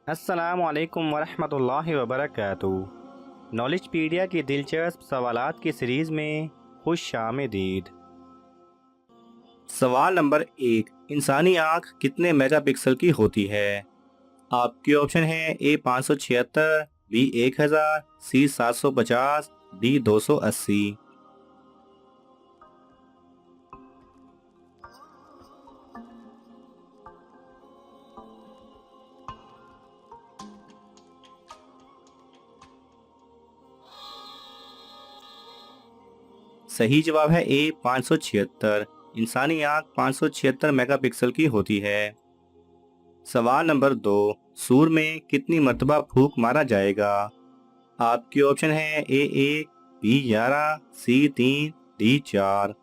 अस्सलाम वालेकुम वरहमतुल्लाहि वबरकातुहू। नॉलेजपीडिया की दिलचस्प सवालात की सीरीज़ में खुश आमदीद। सवाल नंबर 1, इंसानी आँख कितने मेगापिक्सल की होती है? आपके ऑप्शन है ए 576, बी 1000, सी 750, डी 280। सही जवाब है ए 576। इंसानी आँख 576 मेगापिक्सल की होती है। सवाल नंबर 2, सूर में कितनी मरतबा फूंक मारा जाएगा? आपके ऑप्शन है ए 1, बी 11, सी 3, डी 4।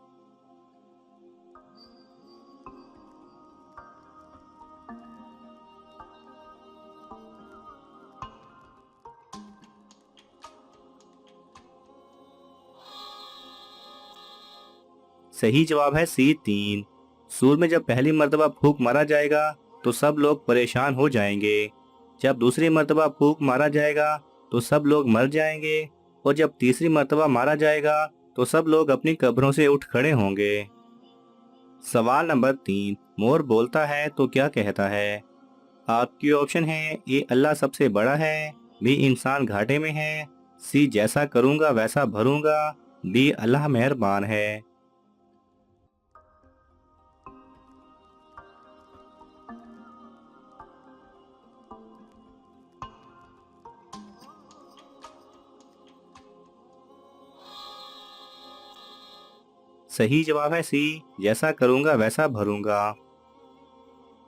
सही जवाब है सी 3। सूर में जब पहली मर्तबा फूंक मारा जाएगा तो सब लोग परेशान हो जाएंगे। जब दूसरी मर्तबा फूंक मारा जाएगा तो सब लोग मर जाएंगे। और जब तीसरी मर्तबा मारा जाएगा तो सब लोग अपनी कब्रों से उठ खड़े होंगे। सवाल नंबर 3, मोर बोलता है तो क्या कहता है? आपकी ऑप्शन है ए अल्लाह सबसे बड़ा है, बी इंसान घाटे में है, सी जैसा करूंगा वैसा भरूंगा, डी अल्लाह मेहरबान है। सही जवाब है सी, जैसा करूंगा वैसा भरूंगा।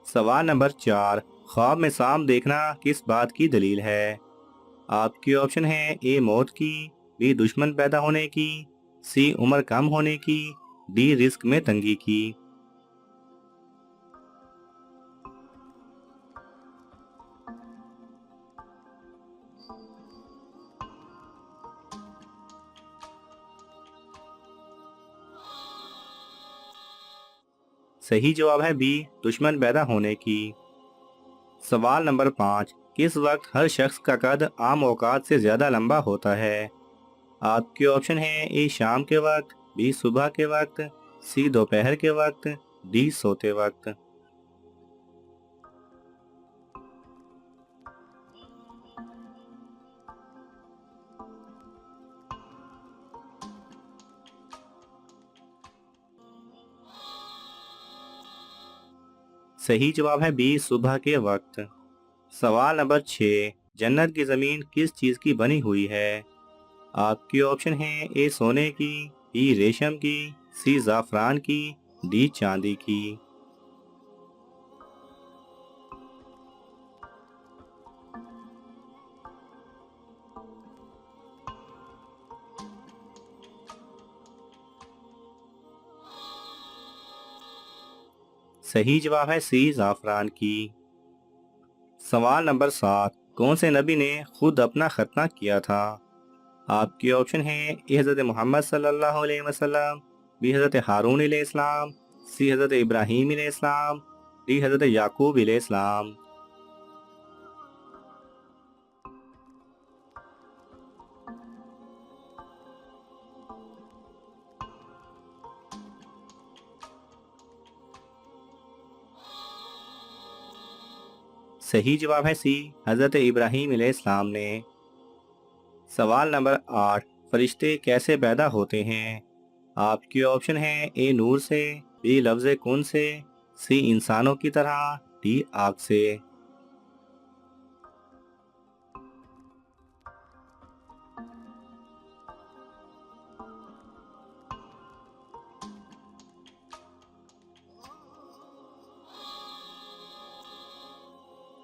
सवाल नंबर 4, ख्वाब में सांप देखना किस बात की दलील है? आपकी ऑप्शन है ए मौत की, बी दुश्मन पैदा होने की, सी उम्र कम होने की, डी रिस्क में तंगी की। सही जवाब है बी दुश्मन पैदा होने की। सवाल नंबर 5, किस वक्त हर शख्स का कद आम औकात से ज्यादा लंबा होता है? आपके ऑप्शन है ए शाम के वक्त, बी सुबह के वक्त, सी दोपहर के वक्त, डी सोते वक्त। सही जवाब है बी सुबह के वक्त। सवाल नंबर 6, जन्नत की जमीन किस चीज की बनी हुई है? आपके ऑप्शन है ए सोने की, बी रेशम की, सी जाफरान की, डी चांदी की। सही जवाब है सी जाफरान की। सवाल नंबर 7, कौन से नबी ने खुद अपना खतना किया था? आपके ऑप्शन है ए हज़रत मोहम्मद सल्लल्लाहु अलैहि वसल्लम, बी हज़रत हारून अलैहिस्सलाम, सी हज़रत इब्राहीम अलैहिस्सलाम, डी हज़रत याकूब अलैहिस्सलाम। सही जवाब है सी हज़रत इब्राहीम अलैहिस्सलाम ने। सवाल नंबर 8, फरिश्ते कैसे पैदा होते हैं? आपके ऑप्शन है ए नूर से, बी लफ्ज़ कुन से, सी इंसानों की तरह, डी आग से।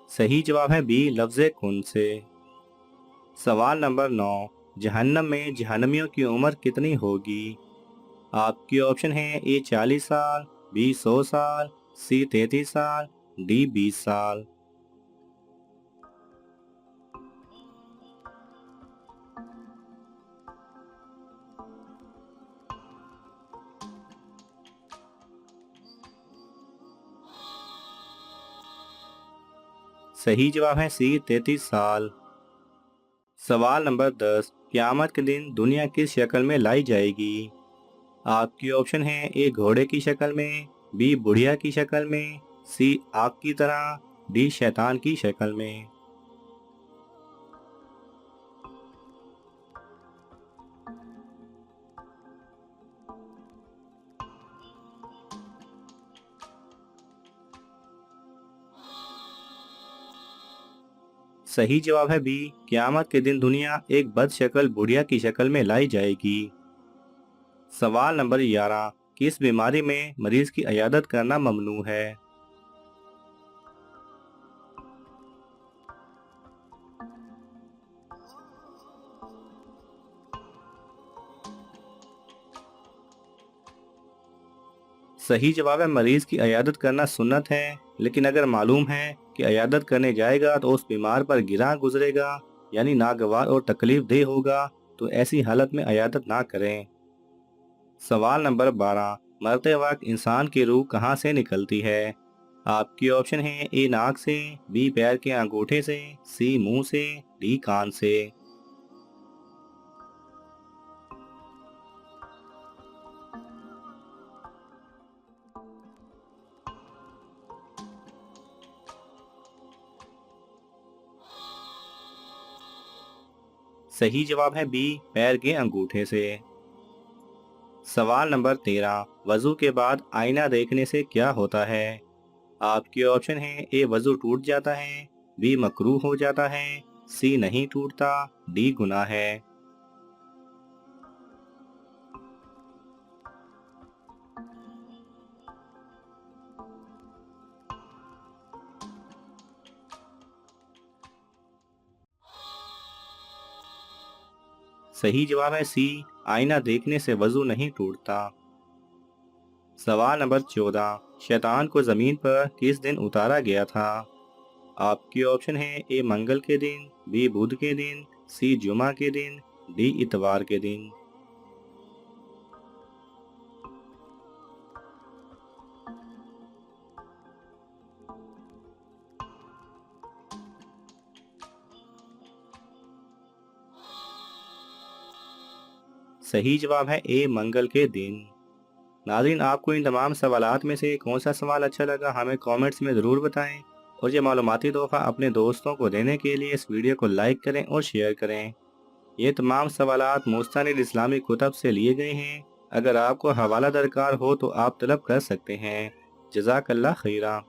सही जवाब है बी लफ्ज़ कुन से। सवाल नंबर 9, जहन्नम में जहन्नमियों की उम्र कितनी होगी? आपके ऑप्शन है ए 40 साल, बी 100 साल, सी 33 साल, डी 20 साल। सही जवाब है सी 33 साल। सवाल नंबर 10, क़यामत के दिन दुनिया किस शक्ल में लाई जाएगी? आपकी ऑप्शन है ए घोड़े की शक्ल में, बी बुढ़िया की शक्ल में, सी आग की तरह, डी शैतान की शक्ल में। सही जवाब है बी, क़यामत के दिन दुनिया एक बदशक्ल बुढ़िया की शक्ल में लाई जाएगी। सवाल नंबर 11, किस बीमारी में मरीज की इयादत करना ममनू है? सही जवाब है मरीज की इयादत करना सुन्नत है, लेकिन अगर मालूम है कि इयादत करने जाएगा तो उस बीमार पर गिरा गुजरेगा यानी नागवार और तकलीफ दे होगा, तो ऐसी हालत में इयादत ना करें। सवाल नंबर 12, मरते वक्त इंसान की रूह कहाँ से निकलती है? आपकी ऑप्शन है ए नाक से, बी पैर के अंगूठे से, सी मुंह से, डी कान से। सही जवाब है बी, पैर के अंगूठे से। सवाल नंबर 13, वजू के बाद आईना देखने से क्या होता है? आपके ऑप्शन है ए वजू टूट जाता है, बी मकरूह हो जाता है, सी नहीं टूटता, डी गुनाह है। सही जवाब है सी, आईना देखने से वजू नहीं टूटता। सवाल नंबर 14, शैतान को जमीन पर किस दिन उतारा गया था? आपकी ऑप्शन है ए मंगल के दिन, बी बुध के दिन, सी जुमा के दिन, डी इतवार के दिन। सही जवाब है ए मंगल के दिन। नाज़रीन, आपको इन तमाम सवालात में से कौन सा सवाल अच्छा लगा हमें कमेंट्स में ज़रूर बताएं, और ये मालूमाती तोहफ़ा अपने दोस्तों को देने के लिए इस वीडियो को लाइक करें और शेयर करें। ये तमाम सवालात मुस्तनिद इस्लामी कुतब से लिए गए हैं। अगर आपको हवाला दरकार हो तो आप तलब कर सकते हैं। जज़ाकल्लाह खैरा।